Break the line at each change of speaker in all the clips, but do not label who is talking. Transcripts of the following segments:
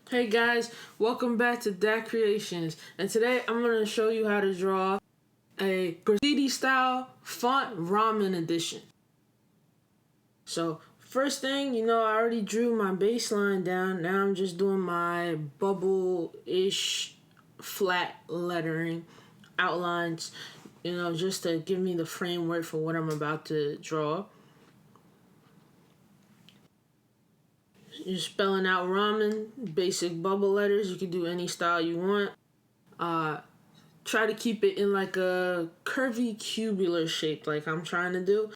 Hey guys, welcome back to Dat Creations, and today I'm going to show you how to draw a graffiti style font ramen edition. So first thing, I already drew my baseline down. Now I'm just doing my bubble-ish flat lettering outlines, just to give me the framework for what I'm about to draw. You're spelling out ramen, basic bubble letters. You can do any style you want. Try to keep it in like a curvy cubular shape like I'm trying to do.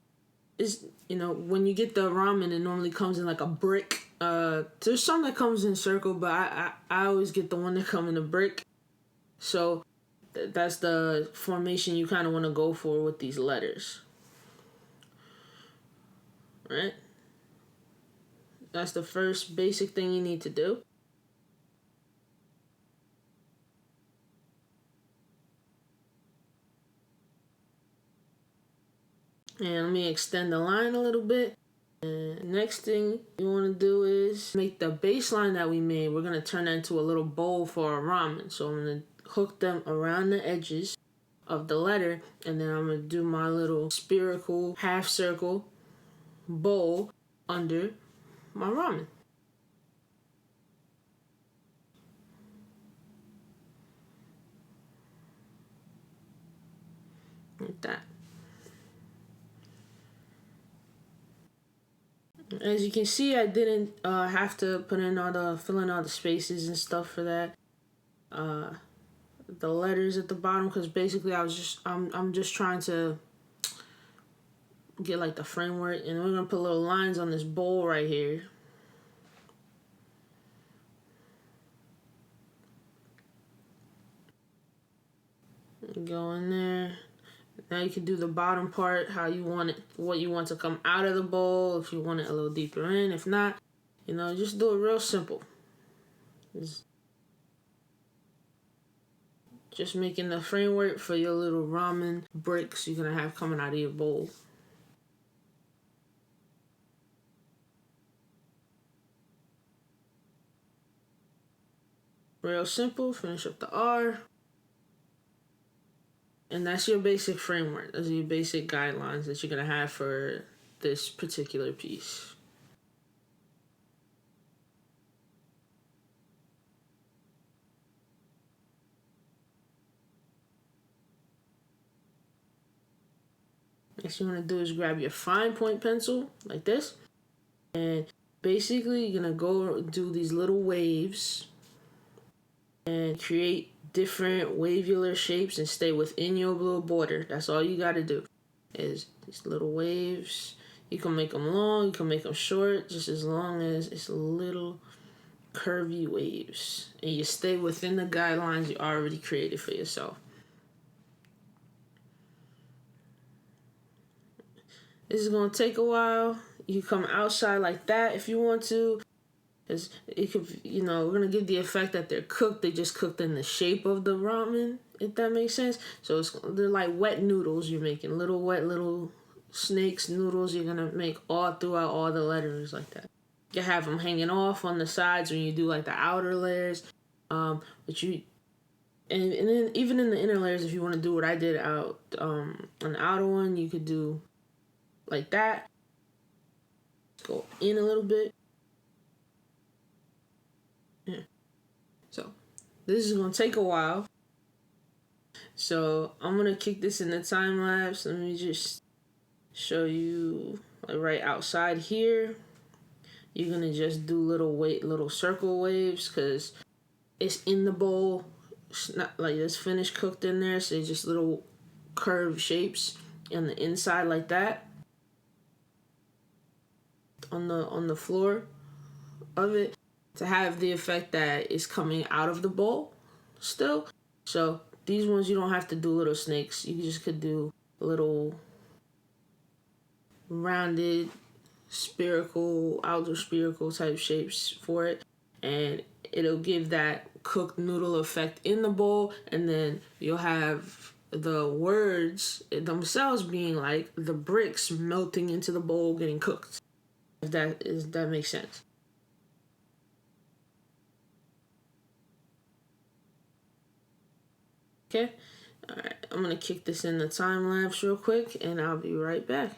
Is when you get the ramen, it normally comes in like a brick. There's some that comes in circle, but I always get the one that come in a brick. So that's the formation you kind of want to go for with these letters, right? That's the first basic thing you need to do. And let me extend the line a little bit. And next thing you want to do is make the baseline that we made. We're going to turn that into a little bowl for our ramen. So I'm going to hook them around the edges of the letter. And then I'm going to do my little spherical half circle bowl under my ramen. Like that. As you can see, I didn't have to fill in all the spaces and stuff for that. The letters at the bottom, because basically I'm just trying to get like the framework, and we're gonna put little lines on this bowl right here. Go in there. Now you can do the bottom part how you want it, what you want to come out of the bowl, if you want it a little deeper in. If not, just do it real simple. Just making the framework for your little ramen bricks you're gonna have coming out of your bowl. Real simple. Finish up the R. And that's your basic framework. Those are your basic guidelines that you're going to have for this particular piece. Next you want to do is grab your fine point pencil like this. And basically you're going to go do these little waves and create different wavular shapes and stay within your little border. That's all you got to do is these little waves. You can make them long, you can make them short, just as long as it's little curvy waves. And you stay within the guidelines you already created for yourself. This is going to take a while. You come outside like that if you want to. Because it could, we're going to give the effect that they're cooked. They just cooked in the shape of the ramen, if that makes sense. So they're like wet noodles you're making. Little snakes, noodles you're going to make all throughout all the letters like that. You have them hanging off on the sides when you do like the outer layers. And then even in the inner layers, if you want to do what I did out on the outer one, you could do like that. Go in a little bit. Yeah. So this is gonna take a while. So I'm gonna kick this in the time lapse. Let me just show you like right outside here. You're gonna just do little circle waves because it's in the bowl. It's not like it's finished cooked in there, so it's just little curved shapes on the inside like that. On the floor of it to have the effect that it's coming out of the bowl still. So these ones you don't have to do little snakes. You just could do little rounded outer spherical type shapes for it, and it'll give that cooked noodle effect in the bowl, and then you'll have the words themselves being like the bricks melting into the bowl getting cooked. If that makes sense. Okay, all right, I'm gonna kick this in the time lapse real quick and I'll be right back.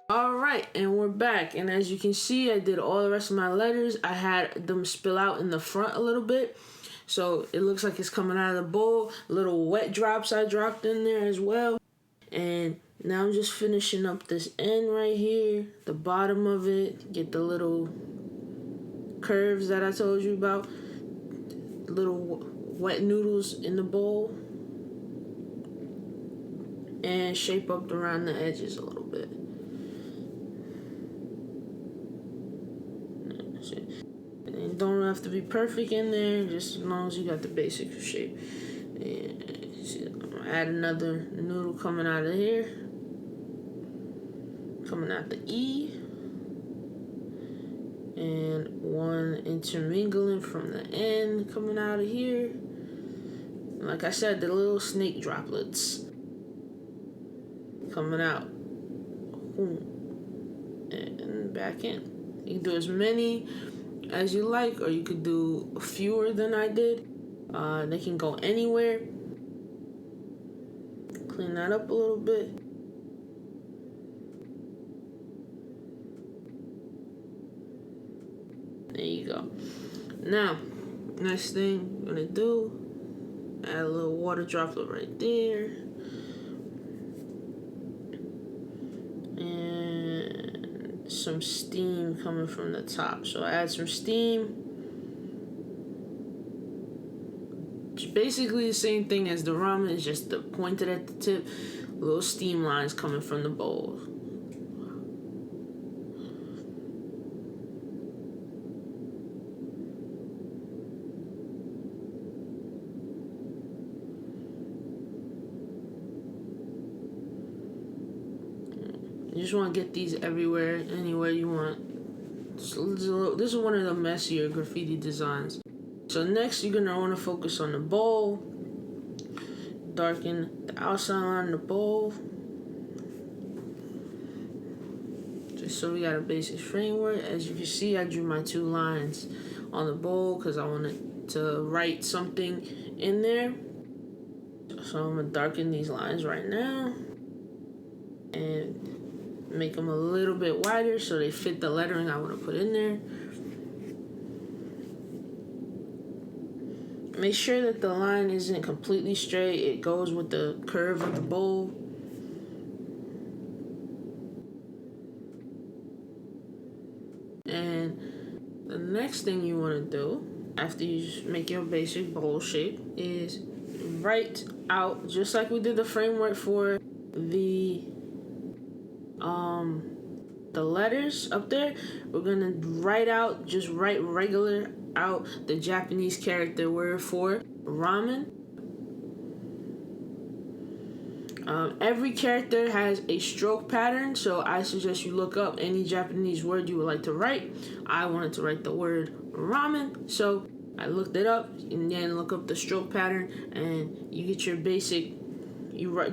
Alright, and we're back. And as you can see, I did all the rest of my letters. I had them spill out in the front a little bit. So it looks like it's coming out of the bowl. Little wet drops I dropped in there as well. And now I'm just finishing up this end right here. The bottom of it. Get the little curves that I told you about. Little wet noodles in the bowl. And shape up around the edges a little bit. And don't have to be perfect in there, just as long as you got the basic shape. And see, I'm gonna add another noodle coming out of here, coming out the E, and one intermingling from the end coming out of here. And like I said, the little snake droplets coming out, and back in. You can do as many as you like, or you could do fewer than I did. They can go anywhere. Clean that up a little bit. There you go. Now, next thing I'm gonna do, add a little water droplet right there. And some steam coming from the top. So I add some steam. It's basically the same thing as the ramen, it's just pointed at the tip. Little steam lines coming from the bowl. You just want to get these everywhere, anywhere you want. This is one of the messier graffiti designs. So next, you're going to want to focus on the bowl. Darken the outside line of the bowl. Just so we got a basic framework. As you can see, I drew my 2 lines on the bowl because I wanted to write something in there. So I'm going to darken these lines right now. And make them a little bit wider so they fit the lettering I want to put in there. Make sure that the line isn't completely straight. It goes with the curve of the bowl. And the next thing you want to do after you just make your basic bowl shape is write out, just like we did the framework for the letters up there. We're gonna write regular out the Japanese character word for ramen. Every character has a stroke pattern, so I suggest you look up any Japanese word you would like to write. I wanted to write the word ramen, so I looked it up and then look up the stroke pattern, and you get your basic.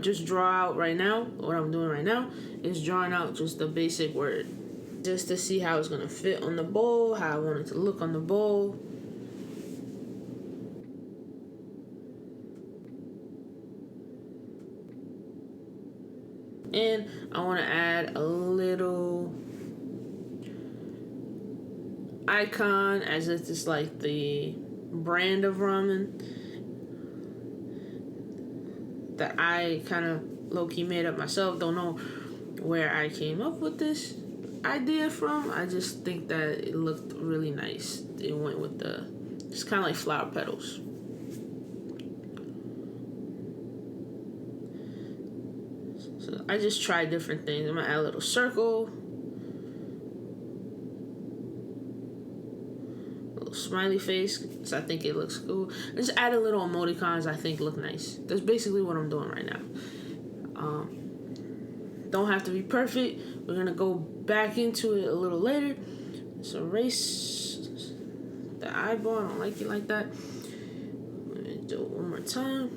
Just draw out right now. What I'm doing right now is drawing out just the basic word, just to see how it's gonna fit on the bowl, how I want it to look on the bowl. And I want to add a little icon as if it's like the brand of ramen that I kind of low-key made up myself. Don't know where I came up with this idea from. I just think that it looked really nice. It went with it's kind of like flower petals. I just try different things. I'm gonna add a little circle, a little smiley face, because I think it looks cool. Just add a little emoticons I think look nice. That's basically what I'm doing right now. Don't have to be perfect. We're gonna go back into it a little later. So erase the eyeball. I don't like it like that. Let me do it one more time.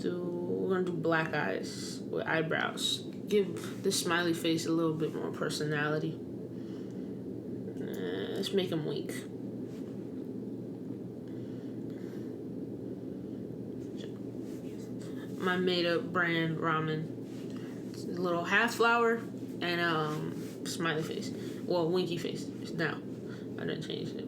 We're gonna do black eyes with eyebrows. Give the smiley face a little bit more personality. Let's make him wink. My made-up brand ramen. It's a little half flour and smiley face. Well, winky face. It's down. I didn't change it.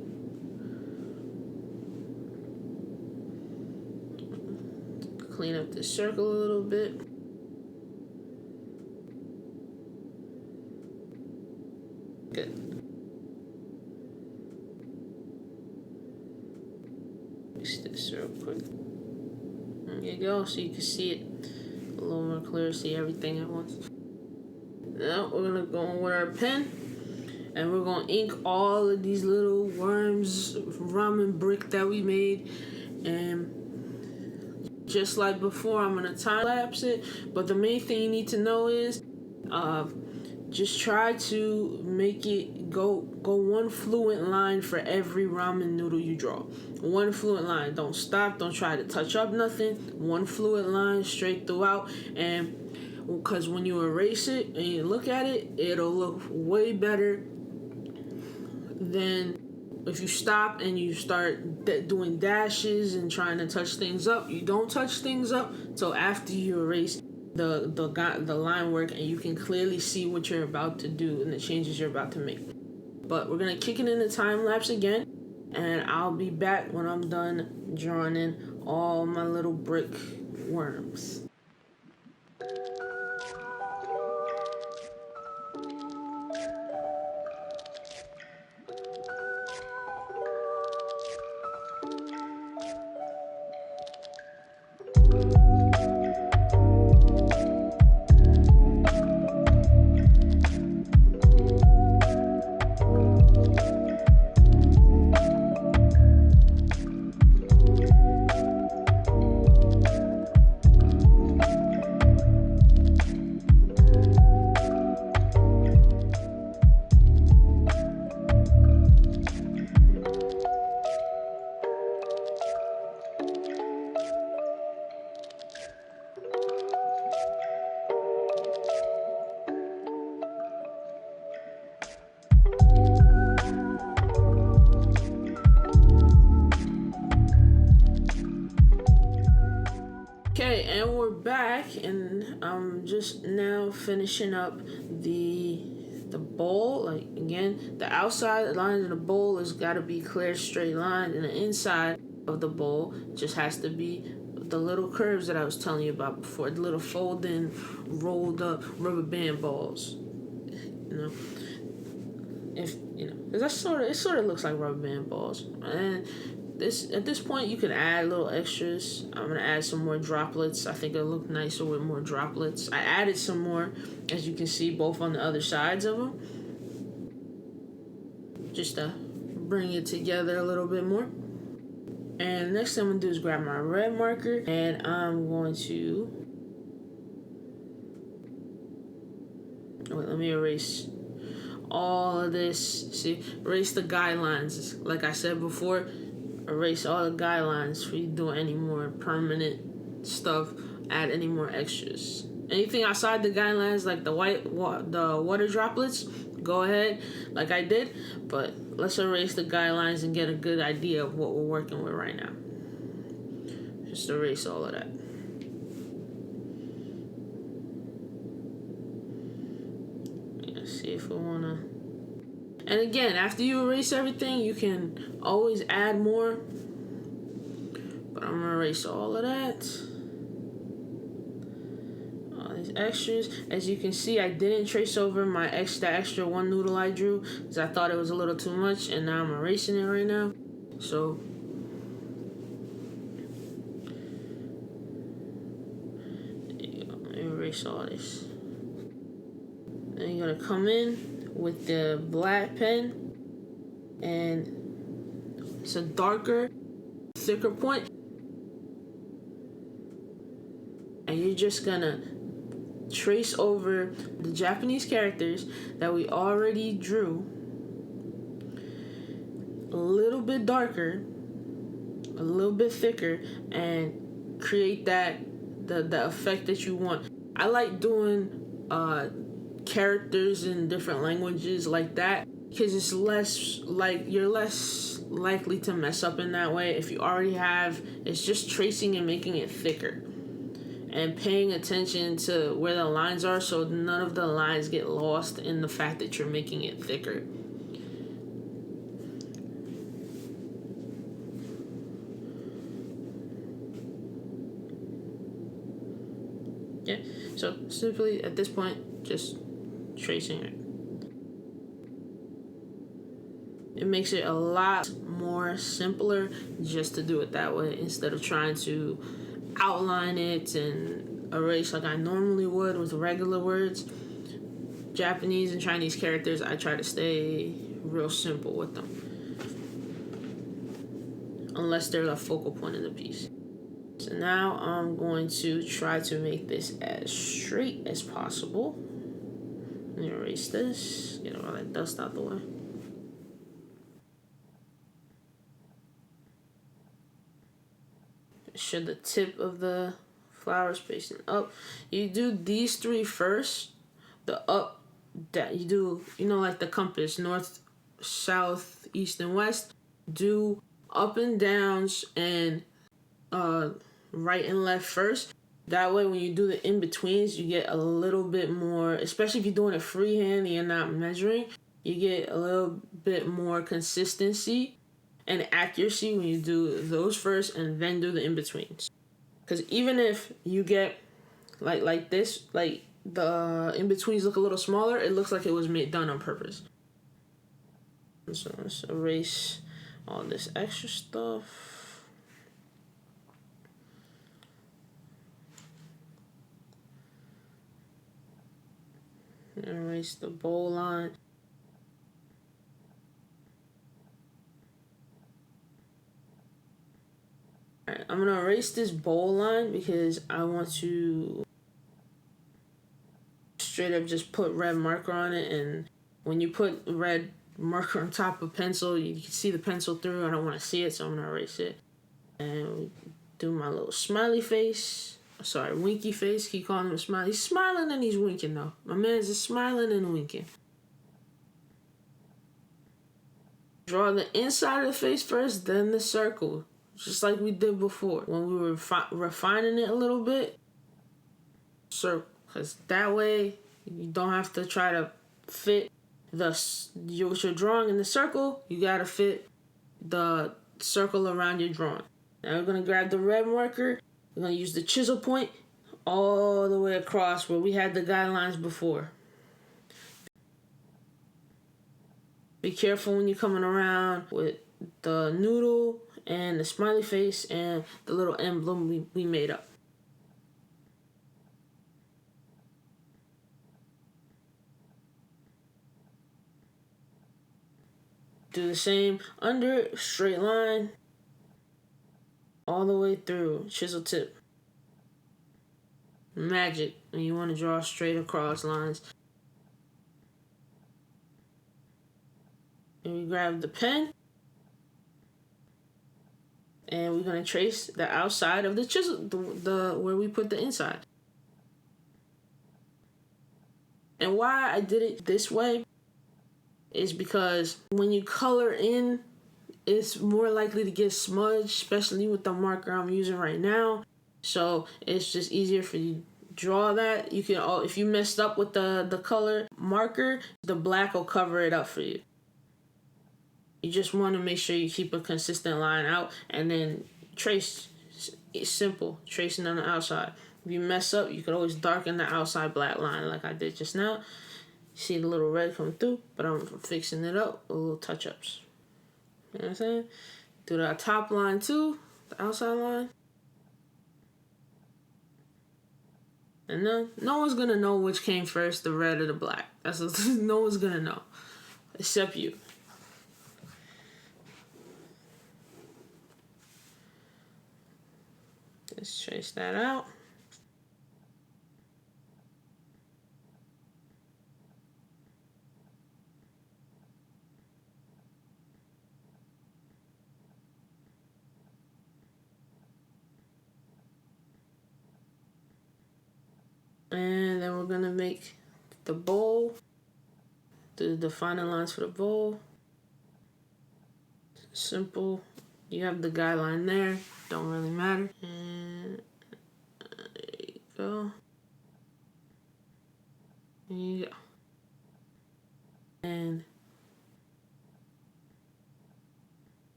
Clean up the circle a little bit. Good. Fix this real quick. There you go, so you can see it a little more clear, see everything at once. Now we're gonna go in with our pen and we're gonna ink all of these little worms ramen brick that we made. And just like before, I'm gonna time lapse it, but the main thing you need to know is just try to make it go one fluent line for every ramen noodle you draw. One fluent line. Don't stop. Don't try to touch up nothing. One fluent line straight throughout. And because when you erase it and you look at it, it'll look way better than if you stop and you start doing dashes and trying to touch things up. You don't touch things up till after you erase the line work and you can clearly see what you're about to do and the changes you're about to make. But we're gonna kick it in the time lapse again, and I'll be back when I'm done drawing in all my little brick worms. Okay, and we're back, and I'm just now finishing up the bowl. Like, again, the outside line of the bowl has got to be clear, straight line, and the inside of the bowl just has to be the little curves that I was telling you about before, the little fold-in, rolled-up rubber band balls. Because it sort of looks like rubber band balls, and at this point, you can add little extras. I'm gonna add some more droplets. I think it'll look nicer with more droplets. I added some more, as you can see, both on the other sides of them, just to bring it together a little bit more. And next thing I'm gonna do is grab my red marker, and I'm going to let me erase all of this. See, erase the guidelines. Like I said before, erase all the guidelines for you doing any more permanent stuff, add any more extras. Anything outside the guidelines, like the water droplets, go ahead, like I did, but let's erase the guidelines and get a good idea of what we're working with right now. Just erase all of that. See if we wanna. And again, after you erase everything, you can always add more. But I'm gonna erase all of that. All these extras. As you can see, I didn't trace over the extra one noodle I drew because I thought it was a little too much, and now I'm erasing it right now. So erase all this. Then you're gonna come in with the black pen, and it's a darker, thicker point, and you're just gonna trace over the Japanese characters that we already drew a little bit darker, a little bit thicker, and create the effect that you want. I like doing characters in different languages like that because it's less like you're less likely to mess up in that way. If you already have, it's just tracing and making it thicker and paying attention to where the lines are so none of the lines get lost in the fact that you're making it thicker. Yeah, so simply at this point, just tracing it. It makes it a lot more simpler just to do it that way instead of trying to outline it and erase like I normally would with regular words. Japanese and Chinese characters, I try to stay real simple with them. Unless they're the focal point of the piece. So now I'm going to try to make this as straight as possible. Let me erase this, get all that dust out the way. Should the tip of the flower facing up. You do these three first. The up, that you do, like the compass, north, south, east, and west. Do up and downs and right and left first. That way when you do the in-betweens, you get a little bit more, especially if you're doing it freehand and you're not measuring, you get a little bit more consistency and accuracy when you do those first and then do the in-betweens. Because even if you get like this, like the in-betweens look a little smaller, it looks like it was done on purpose. So let's erase all this extra stuff. Erase the bowl line. Alright, I'm gonna erase this bowl line because I want to straight up just put red marker on it, and when you put red marker on top of pencil, you can see the pencil through. I don't want to see it, so I'm gonna erase it. And do my little smiley face. Sorry, winky face. Keep calling him a smiley. He's smiling and he's winking though. My man's just smiling and winking. Draw the inside of the face first, then the circle. Just like we did before. When we were refining it a little bit. Circle. Because that way, you don't have to try to fit what you're drawing in the circle. You got to fit the circle around your drawing. Now we're going to grab the red marker. We're going to use the chisel point all the way across where we had the guidelines before. Be careful when you're coming around with the noodle and the smiley face and the little emblem we made up. Do the same under, straight line, all the way through, chisel tip. Magic, and you want to draw straight across lines. And we grab the pen, and we're going to trace the outside of the chisel, the where we put the inside. And why I did it this way is because when you color in, it's more likely to get smudged, especially with the marker I'm using right now. So it's just easier for you to draw that. You can, if you messed up with the color marker, the black will cover it up for you. You just want to make sure you keep a consistent line out and then trace. It's simple, tracing on the outside. If you mess up, you could always darken the outside black line like I did just now. See the little red come through, but I'm fixing it up with little touch-ups. You know what I'm saying? Do the top line too, the outside line. And no one's gonna know which came first, the red or the black. No one's gonna know, except you. Let's trace that out. And then we're gonna make the bowl. Do the final lines for the bowl. Simple. You have the guideline there. Don't really matter. And there you go. There you go. And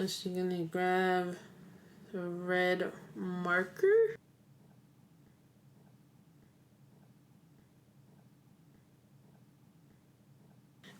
so you're gonna grab the red marker.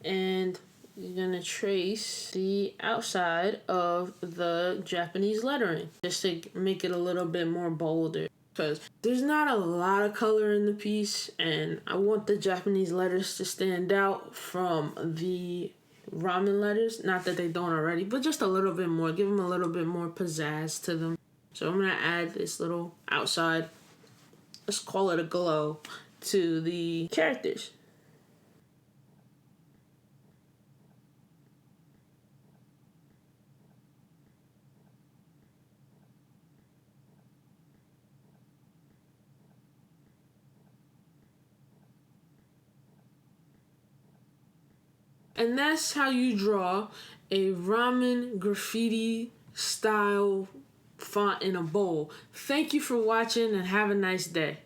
And you're gonna trace the outside of the Japanese lettering just to make it a little bit more bolder, because there's not a lot of color in the piece and I want the Japanese letters to stand out from the ramen letters. Not that they don't already, but just a little bit more. Give them a little bit more pizzazz to them. So I'm gonna add this little outside, let's call it a glow, to the characters. And that's how you draw a ramen graffiti style font in a bowl. Thank you for watching and have a nice day.